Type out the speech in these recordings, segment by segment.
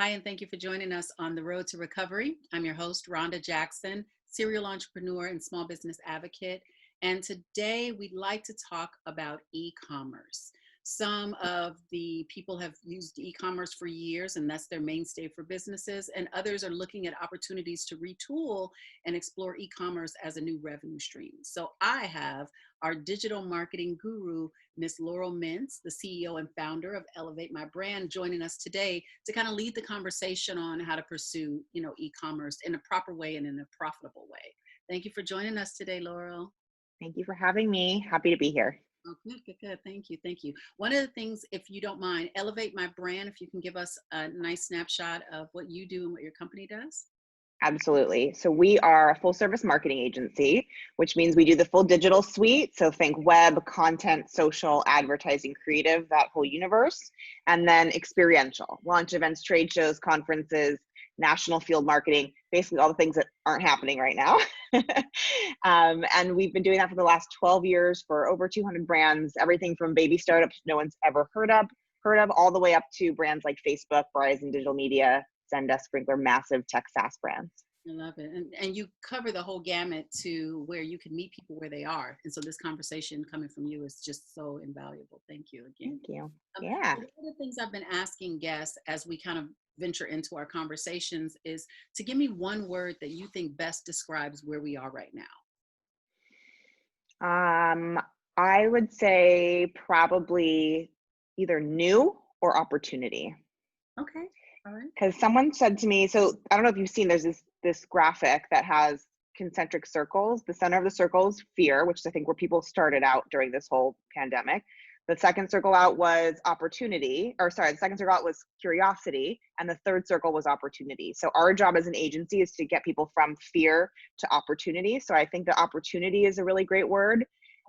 Hi, and thank you for joining us on the Road to Recovery. I'm your host, Ronda Jackson, serial entrepreneur and small business advocate. And today we'd like to talk about e-commerce. Some of the people have used e-commerce for years, and that's their mainstay for businesses, and others are looking at opportunities to retool and explore e-commerce as a new revenue stream. So I have our digital marketing guru, Miss Laurel Mintz, the CEO and founder of Elevate My Brand, joining us today to kind of lead the conversation on how to pursue, e-commerce in a proper way and in a profitable way. Thank you for joining us today, Laurel. Thank you for having me. Happy to be here. Oh, good. Thank you. Thank you. One of the things, if you don't mind, Elevate My Brand, if you can give us a nice snapshot of what you do and what your company does. Absolutely. So we are a full service marketing agency, which means we do the full digital suite. So think web, content, social, advertising, creative, that whole universe. And then experiential, launch events, trade shows, conferences, national field marketing, basically all the things that aren't happening right now. And we've been doing that for the last 12 years for over 200 brands, everything from baby startups no one's ever heard of, all the way up to brands like Facebook, Verizon Digital Media, Zendesk, Sprinkler, massive tech SaaS brands. I love it. And you cover the whole gamut to where you can meet people where they are. And so this conversation coming from you is just so invaluable. Thank you again. Thank you. Yeah. One of the things I've been asking guests as we kind of venture into our conversations is to give me one word that you think best describes where we are right now. I would say probably either new or opportunity. Okay. All right. Because someone said to me, so I don't know if you've seen, there's this graphic that has concentric circles. The center of the circle is fear, which is I think where people started out during this whole pandemic. The second circle out was opportunity, the second circle out was curiosity, and the third circle was opportunity. So our job as an agency is to get people from fear to opportunity. So I think the opportunity is a really great word.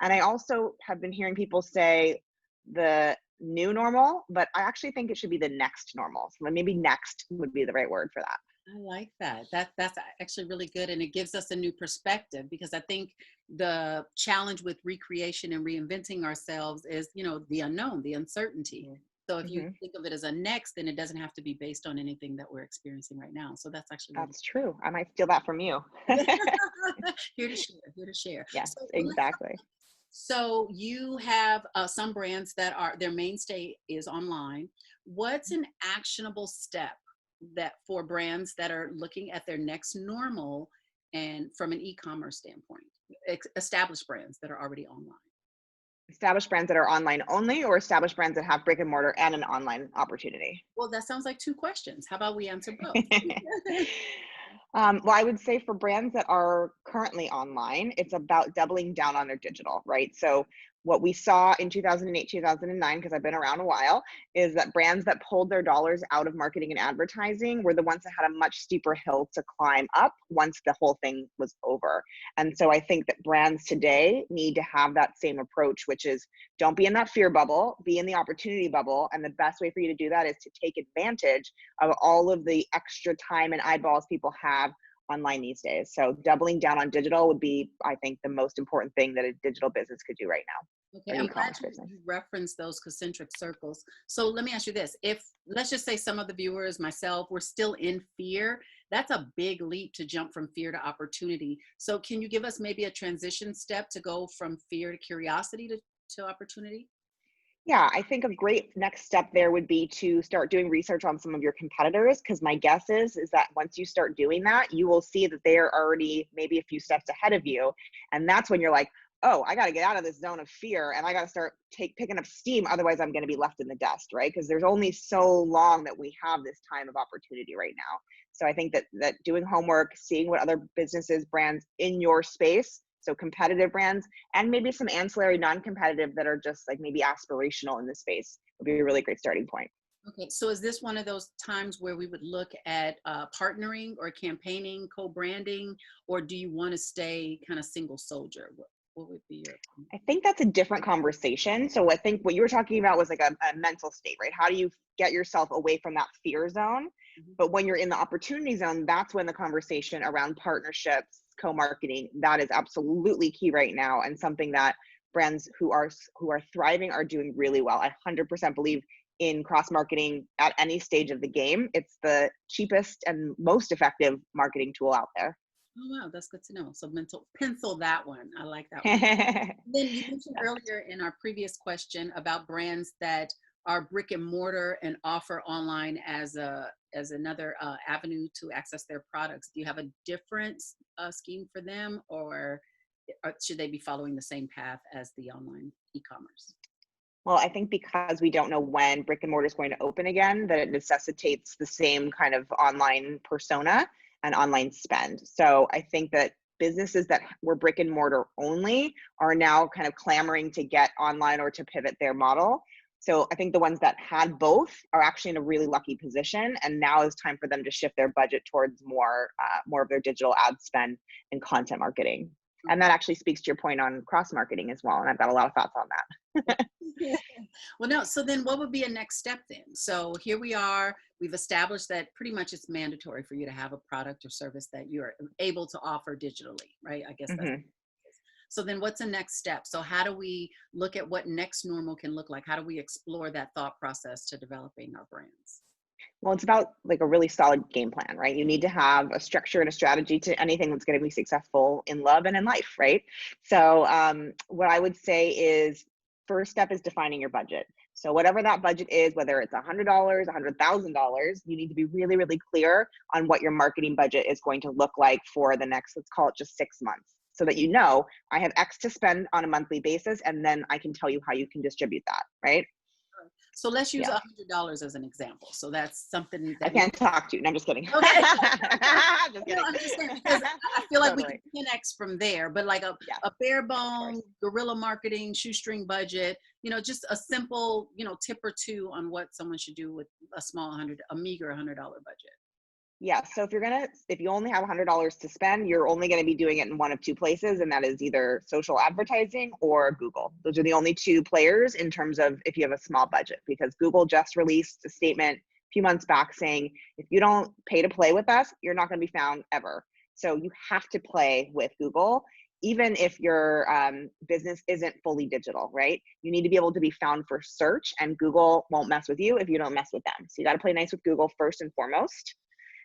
And I also have been hearing people say the new normal, but I actually think it should be the next normal. So maybe next would be the right word for that. I like that. That's actually really good. And it gives us a new perspective because I think the challenge with recreation and reinventing ourselves is, the unknown, the uncertainty. So if you think of it as a next, then it doesn't have to be based on anything that we're experiencing right now. So that's actually That's true. I might steal that from you. Here to share. Yes, So, exactly. So you have some brands that their mainstay is online. What's an actionable step that for brands that are looking at their next normal and from an e-commerce standpoint, established brands that are already online? Established brands that are online only, or established brands that have brick and mortar and an online opportunity? Well, that sounds like two questions. How about we answer both? Well, I would say for brands that are currently online, it's about doubling down on their digital, right? So what we saw in 2008, 2009, because I've been around a while, is that brands that pulled their dollars out of marketing and advertising were the ones that had a much steeper hill to climb up once the whole thing was over. And so I think that brands today need to have that same approach, which is don't be in that fear bubble, be in the opportunity bubble. And the best way for you to do that is to take advantage of all of the extra time and eyeballs people have online these days. So doubling down on digital would be, I think, the most important thing that a digital business could do right now. Okay, I'm glad you referenced those concentric circles. So let me ask you this. If, let's just say some of the viewers, myself, we're still in fear, that's a big leap to jump from fear to opportunity. So can you give us maybe a transition step to go from fear to curiosity to opportunity? Yeah, I think a great next step there would be to start doing research on some of your competitors, because my guess is that once you start doing that, you will see that they are already maybe a few steps ahead of you. And that's when you're like, oh, I got to get out of this zone of fear and I got to start picking up steam. Otherwise, I'm going to be left in the dust, right? Because there's only so long that we have this time of opportunity right now. So I think that doing homework, seeing what other businesses, brands in your space, so competitive brands, and maybe some ancillary non-competitive that are just like maybe aspirational in this space would be a really great starting point. Okay, so is this one of those times where we would look at partnering or campaigning, co-branding, or do you want to stay kind of single soldier? What would be your? I think that's a different conversation. So I think what you were talking about was like a mental state, right? How do you get yourself away from that fear zone? But when you're in the opportunity zone, that's when the conversation around partnerships, co-marketing, that is absolutely key right now, and something that brands who are thriving are doing really well. I 100% believe in cross marketing at any stage of the game. It's the cheapest and most effective marketing tool out there. Oh, wow, that's good to know. So pencil that one. I like that one. Then you mentioned earlier in our previous question about brands that are brick and mortar and offer online as another avenue to access their products. Do you have a different scheme for them, or should they be following the same path as the online e-commerce? Well, I think because we don't know when brick and mortar is going to open again, that it necessitates the same kind of online persona and online spend. So I think that businesses that were brick and mortar only are now kind of clamoring to get online or to pivot their model. So I think the ones that had both are actually in a really lucky position, and now is time for them to shift their budget towards more of their digital ad spend and content marketing. And that actually speaks to your point on cross marketing as well. And I've got a lot of thoughts on that. Well, no. So then what would be a next step then? So here we are, we've established that pretty much it's mandatory for you to have a product or service that you're able to offer digitally, right? I guess that's. So then what's the next step? So how do we look at what next normal can look like? How do we explore that thought process to developing our brands? Well, it's about like a really solid game plan, right? You need to have a structure and a strategy to anything that's going to be successful in love and in life, right? So what I would say is first step is defining your budget. So whatever that budget is, whether it's $100, $100,000, you need to be really, really clear on what your marketing budget is going to look like for the next, let's call it just 6 months, so that you know I have X to spend on a monthly basis, and then I can tell you how you can distribute that, right? So let's use $100 as an example. So that's something that I can't talk to you. No, I'm just kidding. Okay. Just kidding. No, I'm just saying because I feel like we can 10x from there, but like a bare bone guerrilla marketing shoestring budget, just a simple, tip or two on what someone should do with a meager $100 budget. Yeah. So if you only have $100 to spend, you're only going to be doing it in one of two places, and that is either social advertising or Google. Those are the only two players in terms of if you have a small budget, because Google just released a statement a few months back saying, if you don't pay to play with us, you're not going to be found ever. So you have to play with Google, even if your business isn't fully digital, right? You need to be able to be found for search, and Google won't mess with you if you don't mess with them. So you got to play nice with Google first and foremost.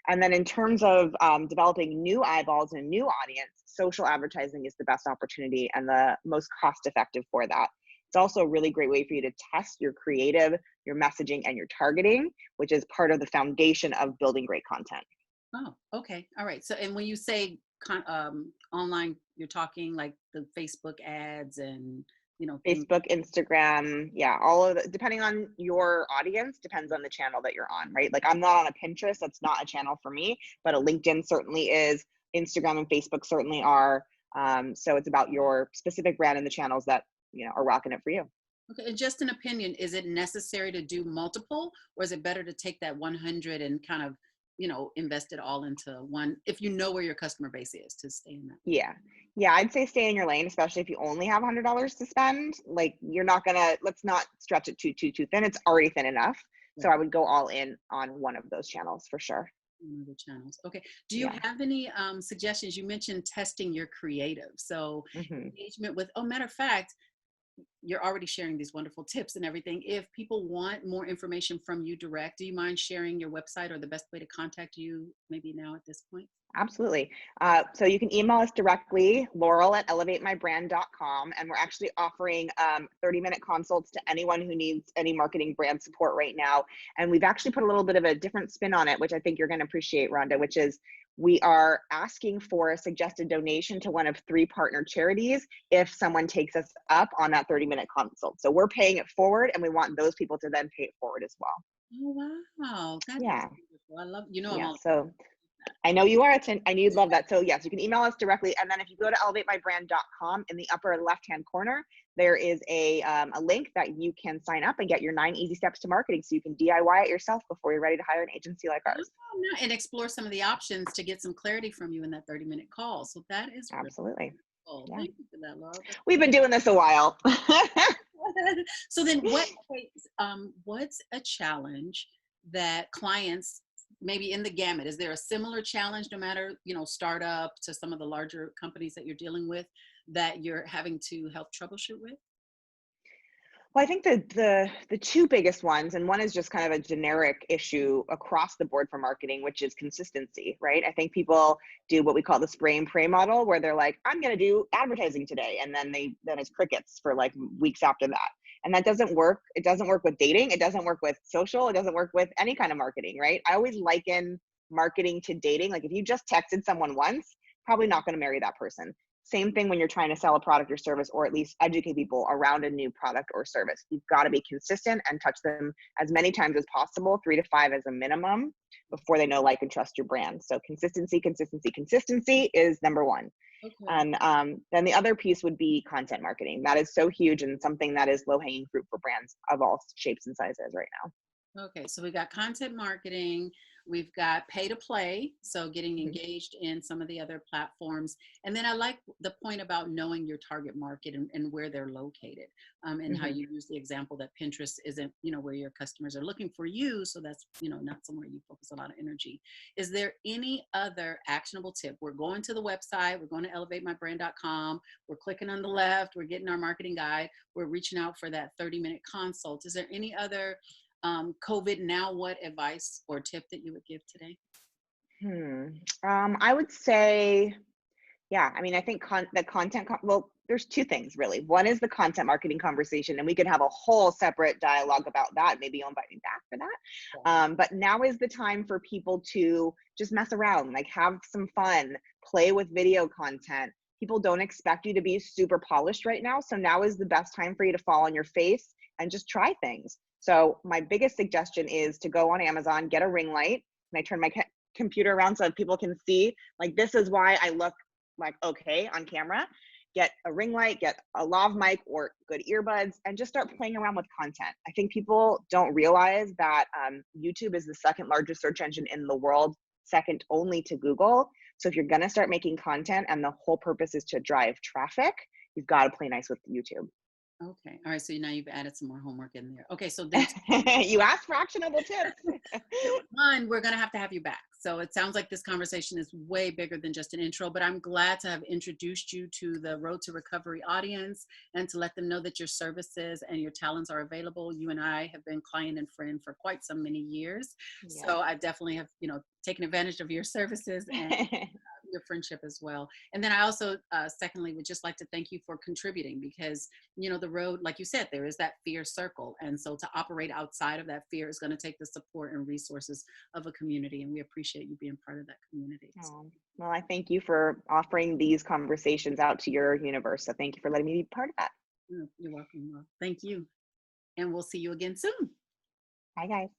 And then in terms of developing new eyeballs and a new audience, social advertising is the best opportunity and the most cost effective for that. It's also a really great way for you to test your creative, your messaging, and your targeting, which is part of the foundation of building great content. Oh, okay. All right. So, and when you say online, you're talking like the Facebook ads and Facebook, Instagram, all of it, depending on your audience, depends on the channel that you're on, right? Like I'm not on a Pinterest, that's not a channel for me, but a LinkedIn certainly is. Instagram and Facebook certainly are. So it's about your specific brand and the channels that are rocking it for you. Okay, and just an opinion, is it necessary to do multiple, or is it better to take that 100 and kind of invest it all into one, if you know where your customer base is, to stay in that? Yeah, I'd say stay in your lane, especially if you only have $100 to spend. Like let's not stretch it too thin. It's already thin enough. So I would go all in on one of those channels for sure. One of the channels. Okay. Do you have any suggestions? You mentioned testing your creative. So engagement with, matter of fact, you're already sharing these wonderful tips and everything. If people want more information from you direct, do you mind sharing your website or the best way to contact you maybe now at this point? Absolutely. So you can email us directly, Laurel@elevatemybrand.com. And we're actually offering 30-minute consults to anyone who needs any marketing brand support right now. And we've actually put a little bit of a different spin on it, which I think you're going to appreciate, Rhonda, which is we are asking for a suggested donation to one of 3 partner charities if someone takes us up on that 30-minute consult. So we're paying it forward, and we want those people to then pay it forward as well. Oh, wow. That's beautiful. I love, I'm all so I know you are. I know you'd love that. So yes, you can email us directly. And then if you go to elevatemybrand.com, in the upper left-hand corner, there is a link that you can sign up and get your 9 easy steps to marketing, so you can DIY it yourself before you're ready to hire an agency like ours. And explore some of the options to get some clarity from you in that 30-minute call. So that is absolutely. Really cool. Thank you for that, Laurel. We've been doing this a while. So then what's a challenge that clients, maybe in the gamut, is there a similar challenge, no matter, startup to some of the larger companies that you're dealing with, that you're having to help troubleshoot with? Well, I think the two biggest ones, and one is just kind of a generic issue across the board for marketing, which is consistency, right? I think people do what we call the spray and pray model, where they're like, I'm going to do advertising today, and then it's crickets for like weeks after that. And that doesn't work. It doesn't work with dating. It doesn't work with social. It doesn't work with any kind of marketing, right? I always liken marketing to dating. Like if you just texted someone once, probably not going to marry that person. Same thing when you're trying to sell a product or service, or at least educate people around a new product or service. You've got to be consistent and touch them as many times as possible, 3 to 5 as a minimum, before they know, like, and trust your brand. So consistency, consistency, consistency is number one. Okay. And then the other piece would be content marketing. That is so huge and something that is low-hanging fruit for brands of all shapes and sizes right now. Okay, so we got content marketing, we've got pay to play, so getting Mhm. engaged in some of the other platforms. And then I like the point about knowing your target market and where they're located, and how Mhm. you use the example that Pinterest isn't, where your customers are looking for you. So that's, not somewhere you focus a lot of energy. Is there any other actionable tip? We're going to the website, we're going to elevatemybrand.com, we're clicking on the left, we're getting our marketing guide, we're reaching out for that 30-minute consult. Is there any other COVID now what advice or tip that you would give today? Hmm. I would say, yeah, I mean, I think well, there's two things really. One is the content marketing conversation, and we could have a whole separate dialogue about that. Maybe you'll invite me back for that. Yeah. But now is the time for people to just mess around, like have some fun, play with video content. People don't expect you to be super polished right now. So now is the best time for you to fall on your face and just try things. So my biggest suggestion is to go on Amazon, get a ring light, and I turn my computer around so that people can see, like, this is why I look like okay on camera. Get a ring light, get a lav mic or good earbuds, and just start playing around with content. I think people don't realize that YouTube is the second largest search engine in the world, second only to Google. So if you're going to start making content and the whole purpose is to drive traffic, you've got to play nice with YouTube. Okay. All right. So now you've added some more homework in there. Okay. So then You asked for actionable tips. one, we're going to have you back. So it sounds like this conversation is way bigger than just an intro, but I'm glad to have introduced you to the Road to Recovery audience and to let them know that your services and your talents are available. You and I have been client and friend for quite some many years. Yes. So I definitely have, taken advantage of your services and your friendship as well. And then I also, secondly, would just like to thank you for contributing because, the road, like you said, there is that fear circle. And so to operate outside of that fear is going to take the support and resources of a community. And we appreciate you being part of that community. Well, I thank you for offering these conversations out to your universe. So thank you for letting me be part of that. You're welcome. Well, thank you. And we'll see you again soon. Bye, guys.